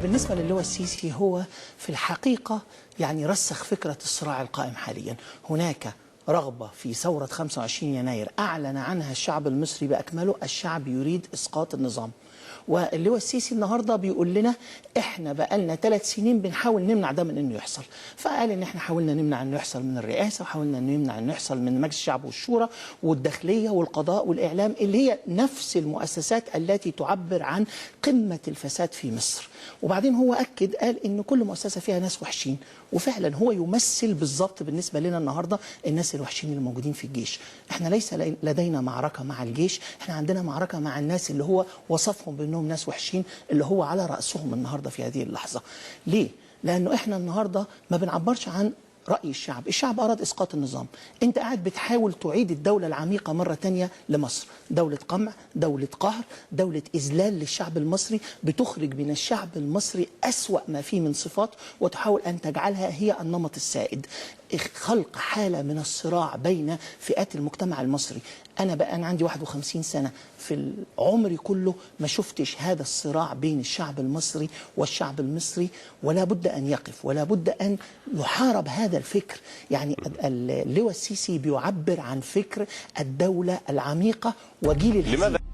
بالنسبة للواء السيسي هو في الحقيقة يعني رسخ فكرة الصراع القائم حاليا. هناك رغبة في ثورة 25 يناير أعلن عنها الشعب المصري بأكمله. الشعب يريد إسقاط النظام، واللواء السيسي النهارده بيقول لنا احنا بقالنا 3 سنين بنحاول نمنع ده من انه يحصل. فقال ان احنا حاولنا نمنع انه يحصل من الرئاسه، وحاولنا انه نمنع انه يحصل من مجلس الشعب والشورى والداخليه والقضاء والاعلام، اللي هي نفس المؤسسات التي تعبر عن قمه الفساد في مصر. وبعدين هو اكد قال ان كل مؤسسه فيها ناس وحشين، وفعلا هو يمثل بالظبط بالنسبه لنا النهارده الناس الوحشين اللي موجودين في الجيش. احنا ليس لدينا معركه مع الجيش، احنا عندنا معركه مع الناس اللي هو وصفهم بانهم ناس وحشين، اللي هو على راسهم النهارده في هذه اللحظه. ليه؟ لانه احنا النهارده ما بنعبرش عن رأي الشعب. الشعب أراد إسقاط النظام. أنت قاعد بتحاول تعيد الدولة العميقة مرة تانية لمصر، دولة قمع، دولة قهر، دولة إذلال للشعب المصري، بتخرج من الشعب المصري أسوأ ما فيه من صفات وتحاول أن تجعلها هي النمط السائد. خلق حالة من الصراع بين فئات المجتمع المصري. أنا عندي 51 سنة، في عمري كله ما شفتش هذا الصراع بين الشعب المصري والشعب المصري، ولا بد أن يقف، ولا بد أن يحارب هذا الفكر. يعني اللواء السيسي بيعبر عن فكر الدولة العميقة وجيل الحزين.